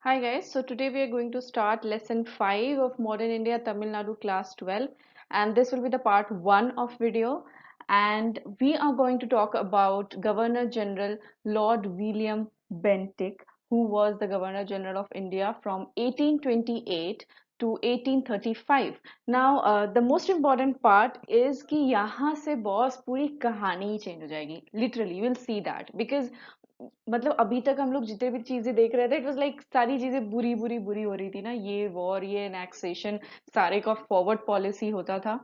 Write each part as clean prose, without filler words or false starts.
Hi guys, so today we are going to start lesson 5 of Modern India Tamil Nadu class 12, and this will be the part 1 of video, and we are going to talk about Governor General Lord William Bentinck, who was the Governor General of India from 1828 to 1835. Now the most important part is कि यहाँ से boss पूरी कहानी ही change हो जाएगी. Literally you will see that because मतलब अभी तक हम लोग जितने भी चीजें देख रहे थे इट वाज लाइक सारी चीजें बुरी बुरी बुरी हो रही थी ना, ये वॉर, ये एनेक्सेशन, सारे का फॉरवर्ड पॉलिसी होता था.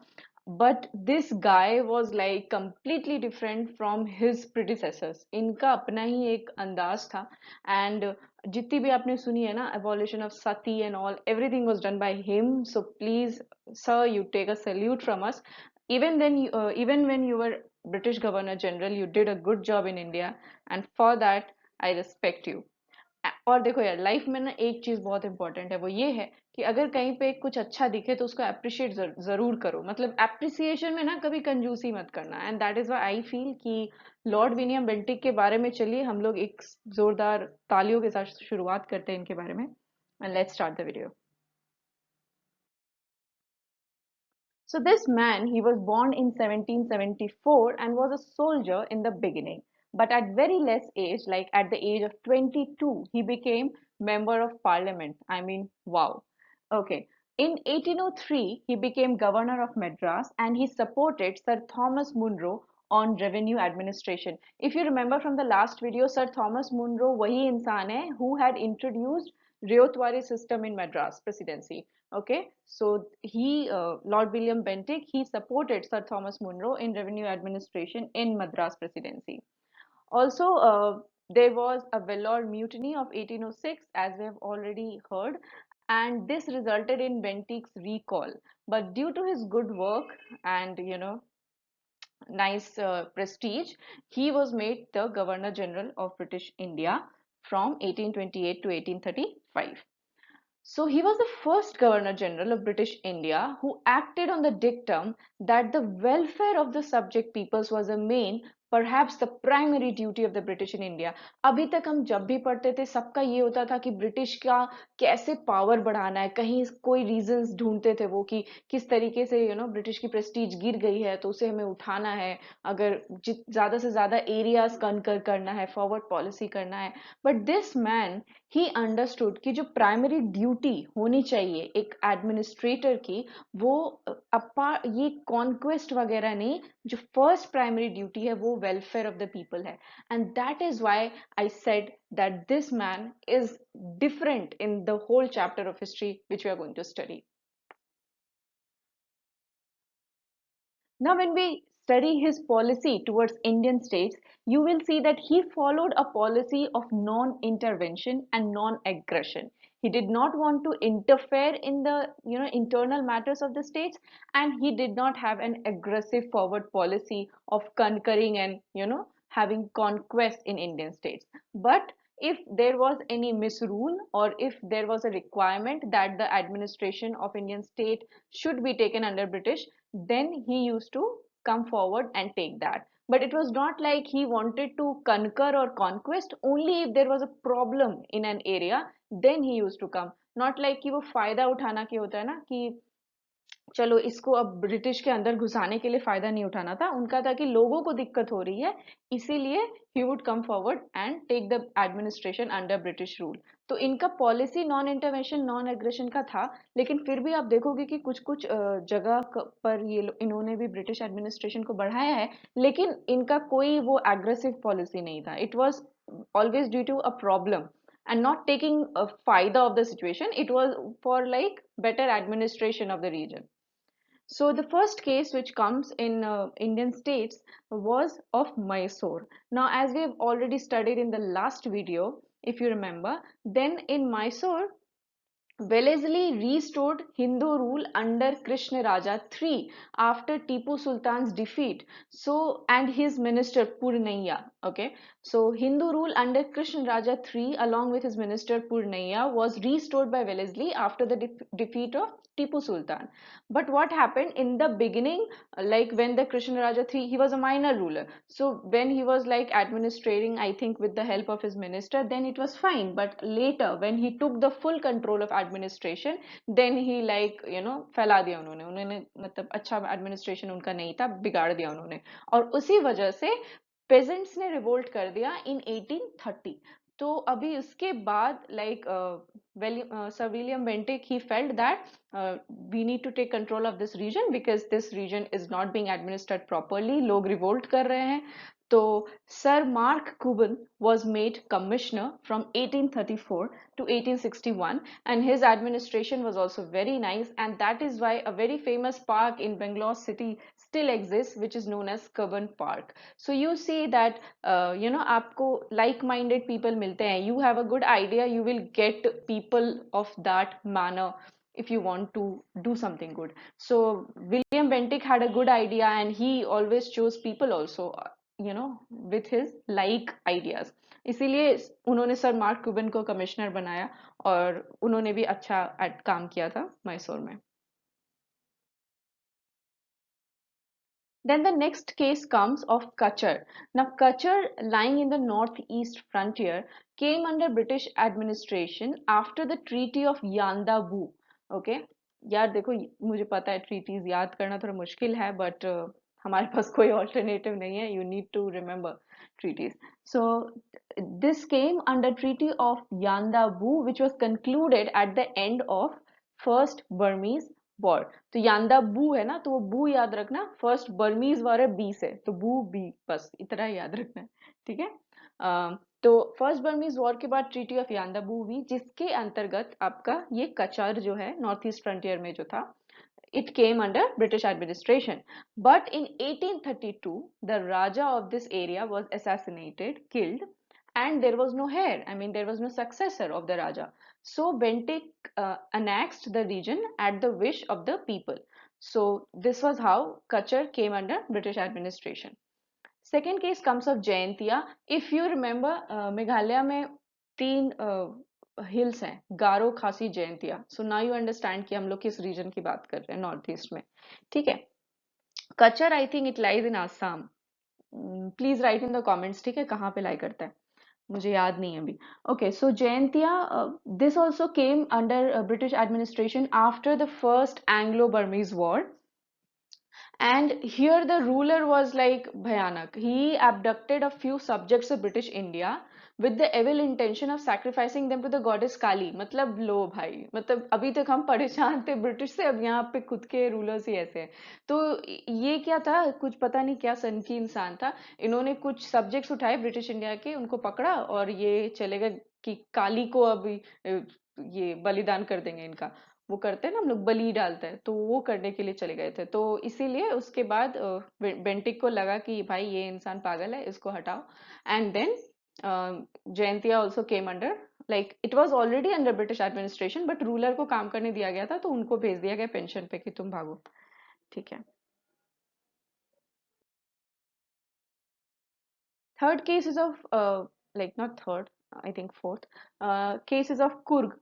But this guy was like completely different from his predecessors. इनका अपना ही एक अंदाज था. एंड जितनी भी आपने सुनी है ना, abolition of Sati and all, everything was done by him. So please sir, you take a salute from us. Even when you were British Governor General, you did a good job in India, and for that I respect you. और देखो यार, life में ना एक चीज बहुत important है, वो ये है कि अगर कहीं पे कुछ अच्छा दिखे तो उसको अप्रिशिएट जरूर करो. मतलब एप्रिसिएशन में ना कभी कंजूसी मत करना. And that is why I feel कि लॉर्ड विलियम बेंटिक के बारे में चलिए हम लोग एक जोरदार तालियों के साथ शुरुआत करते हैं इनके बारे में. And let's start the video. So this man, he was born in 1774 and was a soldier in the beginning. But at very less age, like at the age of 22, he became member of parliament. I mean, wow. Okay. In 1803, he became governor of Madras and he supported Sir Thomas Munro on revenue administration. If you remember from the last video, Sir Thomas Munro wahi insaan hai who had introduced Ryotwari system in Madras presidency. Okay, so Lord William Bentinck, he supported Sir Thomas Munro in revenue administration in Madras Presidency. Also, there was a Vellore mutiny of 1806, as we have already heard, and this resulted in Bentinck's recall. But due to his good work and nice prestige, he was made the Governor General of British India from 1828 to 1835. So he was the first Governor General of British India who acted on the dictum that the welfare of the subject peoples was a main, perhaps the primary duty of the British in India. अभी तक हम जब भी पढ़ते थे सबका ये होता था कि ब्रिटिश का कैसे पावर बढ़ाना है, कहीं कोई रीजंस ढूंढते थे वो कि किस तरीके से ब्रिटिश की प्रेस्टीज गिर गई है तो उसे हमें उठाना है, अगर ज्यादा से ज्यादा एरियाज कनकर करना है, फॉरवर्ड पॉलिसी करना है. But this man, he understood कि जो प्राइमरी ड्यूटी होनी चाहिए एक एडमिनिस्ट्रेटर की, वो ये कॉन्क्वेस्ट वगैरह नहीं, जो फर्स्ट प्राइमरी ड्यूटी है वो वेलफेयर ऑफ द पीपल है. And that is why I said that this man is different in the whole chapter of history which we are going to study. Now, when we study his policy towards Indian states, you will see that he followed a policy of non-intervention and non-aggression. He did not want to interfere in the internal matters of the states, and he did not have an aggressive forward policy of conquering and having conquest in Indian states. But if there was any misrule or if there was a requirement that the administration of Indian state should be taken under British, then he used to come forward and take that. But it was not like he wanted to conquer or conquest. Only if there was a problem in an area, then he used to come. Not like कि वो फायदा उठाना की होता है ना कि चलो इसको अब ब्रिटिश के अंदर घुसाने के लिए फायदा नहीं उठाना था उनका, था कि लोगों को दिक्कत हो रही है, इसीलिए he would come forward and take the administration under British rule. तो इनका policy non intervention non aggression का था. लेकिन फिर भी आप देखोगे कि कुछ कुछ जगह पर इन्होंने भी ब्रिटिश एडमिनिस्ट्रेशन को बढ़ाया है, लेकिन इनका कोई वो एग्रेसिव पॉलिसी नहीं था. It was always due to a problem and not taking a फायदा of the situation. It was for like better administration of the region. So the first case which comes in Indian states was of Mysore. Now, as we have already studied in the last video, if you remember, then in Mysore Wellesley restored Hindu rule under Krishna Raja III after Tipu Sultan's defeat. So, and his minister Purnaiya. Okay, so Hindu rule under Krishna Raja III, along with his minister Purnaiya, was restored by Wellesley after the defeat of Tipu Sultan. But what happened in the beginning, like when the Krishna Raja III, he was a minor ruler. So when he was like administrating, I think with the help of his minister, then it was fine. But later, when he took the full control of administration, then he like फैला दिया उन्होंने उन्होंने मतलब अच्छा administration उनका नहीं था, बिगाड़ दिया उन्होंने। और उसी वजह से पेजेंट्स ने रिवोल्ट कर दिया इन 1830। तो अभी उसके बाद like Sir William Bentinck, he felt that we need to take control of this region because this region is not being administered properly, लोग revolt कर रहे हैं। तो Sir Mark Cuban was made commissioner from 1834 to 1861, and his administration was also very nice, and that is why a very famous park in Bangalore city still exists, which is known as Cuban Park. So you see that आपको like minded people मिलते हैं, you have a good idea, you will get people of that manner if you want to do something good. So William Bentinck had a good idea, and he always chose people also with his like ideas. इसीलिए उन्होंने sir mark Cuban को commissioner बनाया, और उन्होंने भी अच्छा काम किया था मैसूर में। Then the next case comes of Kachar. Now, Kachar, lying in the northeast frontier, came under British administration after the Treaty of Yandabu. Okay, यार देखो, मुझे पता है ट्रीटीज याद करना थोड़ा मुश्किल है, बट हमारे पास कोई ऑल्टरनेटिव नहीं है, you need to remember treaties. So this came under Treaty of Yandabu, which was concluded at the end of First Burmese war. तो यान्दा बू है ना, तो वो बू याद रखना, फर्स्ट बर्मीज वॉर है बी से, तो बू बी, बस इतना ही याद रखना है। ठीक है। तो फर्स्ट बर्मीज वॉर के बाद ट्रीटी ऑफ यान्दाबू हुई, जिसके अंतर्गत आपका ये कचार जो है नॉर्थ ईस्ट फ्रंटियर में जो था, it came under British administration. But in 1832, the Raja of this area was assassinated, killed, and there was no heir. I mean, there was no successor of the Raja. So Bentinck annexed the region at the wish of the people. So this was how Kachar came under British administration. Second case comes of Jayantia. If you remember, Meghalaya में तीन hills हैं, गारो, खासी, Jaintia. So now you understand कि हम लोग किस reason की बात कर रहे हैं नॉर्थ ईस्ट में। ठीक है। कचर I think it lies in Assam. Please right in the comments, ठीक है, कहाँ पे लाई करता है, मुझे याद नहीं है अभी। Okay, so Jaintia, this also came under British administration after the first Anglo Burmese war, and here the ruler was like bhayanak. He abducted a few subjects of British India with the evil intention of sacrificing them to the goddess Kali. मतलब लो भाई, मतलब अभी तक हम परेशान थे British से, अब यहाँ पे खुद के रूलर्स ही ऐसे हैं। तो ये क्या था, कुछ पता नहीं क्या सन की इंसान था, इन्होंने कुछ सब्जेक्ट्स उठाए ब्रिटिश इंडिया के, उनको पकड़ा और ये चले गए कि काली को अभी ये बलिदान कर देंगे इनका। वो करते हैं ना हम लोग, बलि डालते हैं, तो वो करने के लिए चले गए थे। तो इसीलिए उसके बाद बेंटिक को लगा कि भाई ये इंसान पागल है, इसको हटाओ। And then Jaintia also came under, like it was already under British administration, but ruler को काम करने दिया गया था, तो उनको भेज दिया गया पेंशन पे कि तुम भागो। ठीक है। Third case is of like not third, I think fourth case is of Kurg,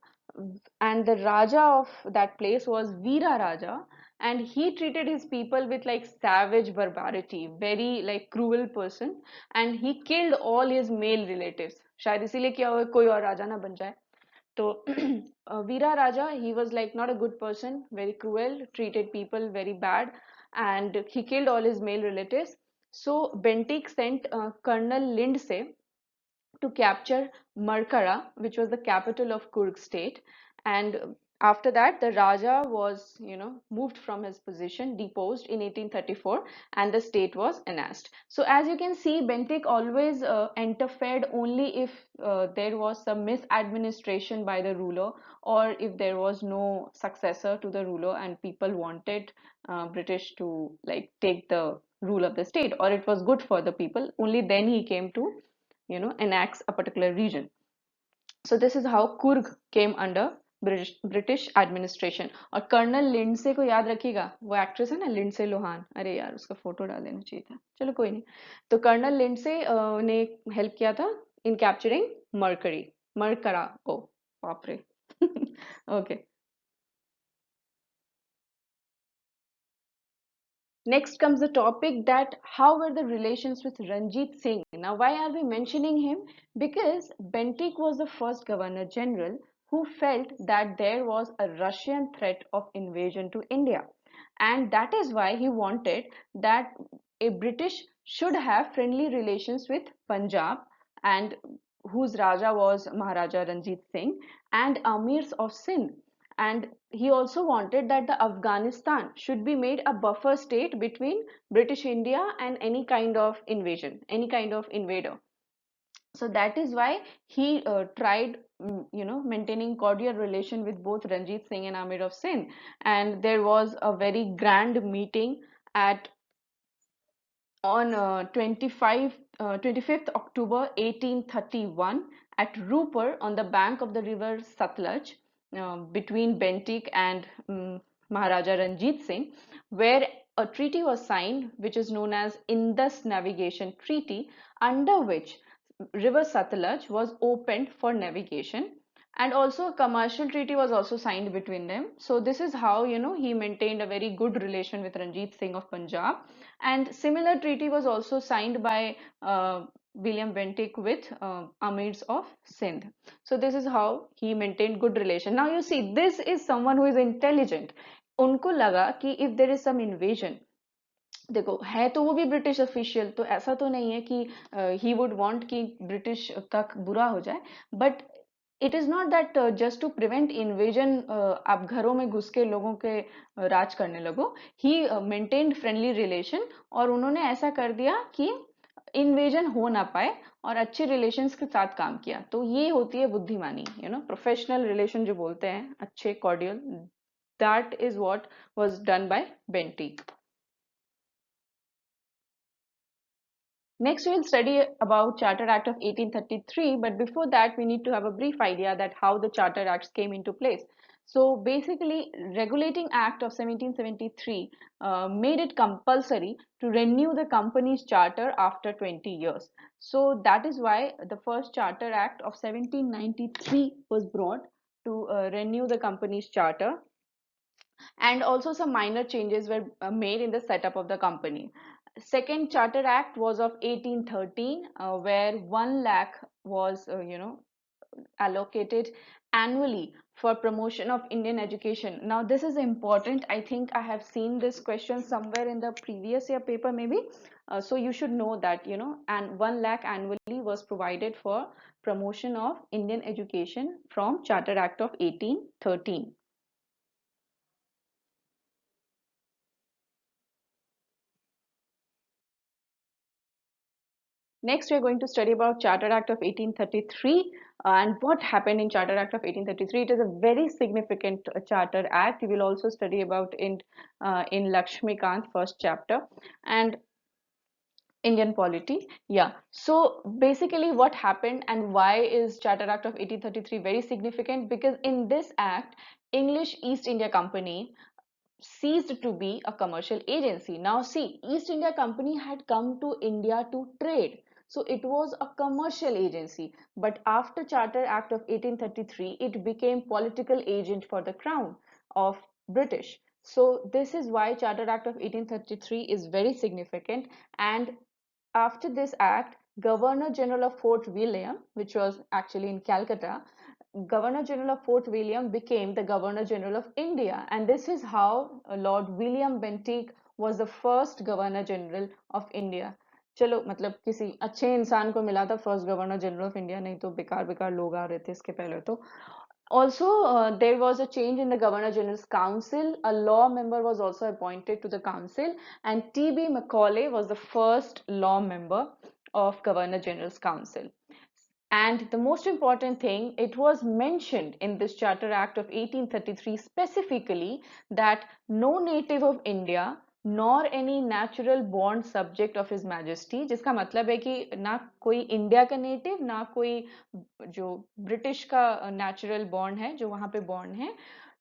and the Raja of that place was Veera Raja, and he treated his people with like savage barbarity, very like cruel person, and he killed all his male relatives. शायद इसीलिए क्या हुआ, कोई और राजा ना बन जाए। तो Veera Raja, he was like not a good person, very cruel, treated people very bad, and he killed all his male relatives. So Bentinck sent Colonel Lindsay to capture Markara, which was the capital of Kurg state. And after that, the Raja was, moved from his position, deposed in 1834, and the state was annexed. So as you can see, Bentinck always interfered only if there was some misadministration by the ruler, or if there was no successor to the ruler and people wanted British to like take the rule of the state, or it was good for the people, only then he came to annexes a particular region. So this is how Kurg came under British administration. और colonel Lindsey को याद रखिएगा, वो actress है ना Lindsey Lohan, अरे यार उसका फोटो डाल देना चाहिए था, चलो कोई नहीं। तो कर्नल लिंडसे ने हेल्प किया था इन कैप्चरिंग मरकरी, मरकरा, ओ बाप रे। Okay, next comes the topic that how were the relations with Ranjit Singh. Now, why are we mentioning him? Because Bentinck was the first Governor General who felt that there was a Russian threat of invasion to India. And that is why he wanted that a British should have friendly relations with Punjab, and whose Raja was Maharaja Ranjit Singh, and Amirs of Sindh. And he also wanted that the Afghanistan should be made a buffer state between British India and any kind of invasion, any kind of invader. So that is why he tried, maintaining cordial relation with both Ranjit Singh and Amir of Sindh. And there was a very grand meeting at on 25th October 1831 at Rupar on the bank of the river Satluj, between Bentinck and Maharaja Ranjit Singh, where a treaty was signed which is known as Indus Navigation Treaty, under which river Satluj was opened for navigation, and also a commercial treaty was also signed between them. So this is how, he maintained a very good relation with Ranjit Singh of Punjab. And similar treaty was also signed by William Bentinck with Amirs of Sindh. So this is how he maintained good relation. Now you see, this is someone who is intelligent. उनको लगा कि if there is some invasion, देखो है तो वो भी British official, तो ऐसा तो नहीं है कि ही वुड वांट कि ब्रिटिश तक बुरा हो जाए, but it is not that just to prevent invasion आप घरों में घुस के लोगों के राज करने लगो। ही मेंटेन्ड फ्रेंडली रिलेशन, और उन्होंने ऐसा कर दिया कि इन्वेजन हो ना पाए, और अच्छे रिलेशंस के साथ काम किया। तो ये होती है बुद्धिमानी, प्रोफेशनल रिलेशन जो बोलते हैं, अच्छे cordial, that is what was done by Bentinck. Next, we will study about Charter Act of 1833, but before that, we need to have a brief idea that how the Charter Acts came into place. So basically, Regulating Act of 1773 made it compulsory to renew the company's charter after 20 years. So that is why the first Charter Act of 1793 was brought to renew the company's charter, and also some minor changes were made in the setup of the company. Second Charter Act was of 1813, where 1 lakh was, allocated annually for promotion of Indian education. Now this is important. I think I have seen this question somewhere in the previous year paper maybe. So you should know that, and 1 lakh annually was provided for promotion of Indian education from Charter Act of 1813. Next, we are going to study about Charter Act of 1833 and what happened in Charter Act of 1833. It is a very significant Charter Act. We will also study about in Lakshmikant first chapter, and Indian polity. Yeah. So basically what happened and why is Charter Act of 1833 very significant? Because in this act, English East India Company ceased to be a commercial agency. Now see, East India Company had come to India to trade. So it was a commercial agency. But after Charter Act of 1833, it became political agent for the crown of British. So this is why Charter Act of 1833 is very significant. And after this act, Governor General of Fort William, which was actually in Calcutta, Governor General of Fort William became the Governor General of India, and this is how Lord William Bentinck was the first Governor General of India. चलो मतलब किसी अच्छे इंसान को मिला था first governor general of India, नहीं तो बेकार बेकार लोग आ रहे थे इसके पहले तो। Also, there was a change in the Governor General's Council. A law member was also appointed to the council, and T.B. Macaulay was the first law member of Governor General's Council. And the most important thing, it was mentioned in this Charter Act of 1833 specifically that no native of India nor any natural born subject of his majesty, जिसका मतलब है कि ना कोई India का native, ना कोई जो ब्रिटिश का नेचुरल बॉर्न है जो वहां पे बॉर्न है,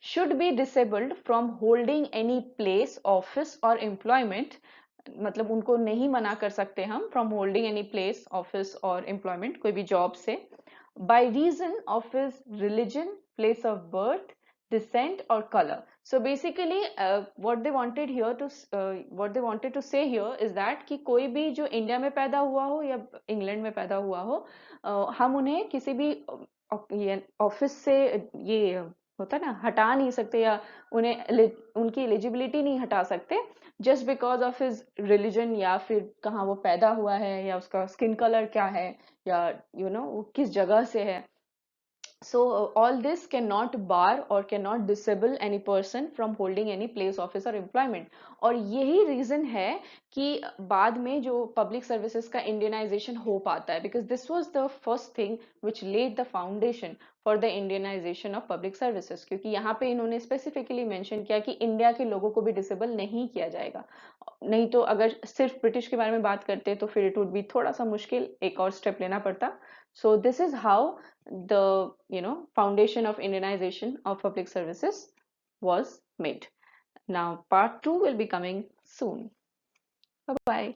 should be disabled from holding any place office और एम्प्लॉयमेंट, मतलब उनको नहीं मना कर सकते हम from holding any place office और एम्प्लॉयमेंट, कोई भी जॉब से, by reason of his religion, place of birth, descent or color. So basically what they wanted here to what they wanted to say here is that कि कोई भी जो India में पैदा हुआ हो या इंग्लैंड में पैदा हुआ हो, हम उन्हें किसी भी ये ऑफिस से ये होता है ना हटा नहीं सकते, या उन्हें उनकी एलिजिबिलिटी नहीं हटा सकते just because of his religion, या फिर कहाँ वो पैदा हुआ है, या उसका स्किन कलर क्या है, या वो किस जगह से है. So all this cannot bar or cannot disable any person from holding any place, office or employment. और यही reason है कि बाद में जो public services का Indianization हो पाता है, because this was the first thing which laid the foundation for the Indianization of public services. क्योंकि यहाँ पे इन्होंने specifically mention किया कि इंडिया के लोगों को भी disable नहीं किया जाएगा. नहीं तो अगर सिर्फ ब्रिटिश के बारे में बात करते तो फिर it would be थोड़ा सा मुश्किल, एक और step लेना पड़ता. So this is how the foundation of Indianization of public services was made. Now part 2 will be coming soon. Bye bye.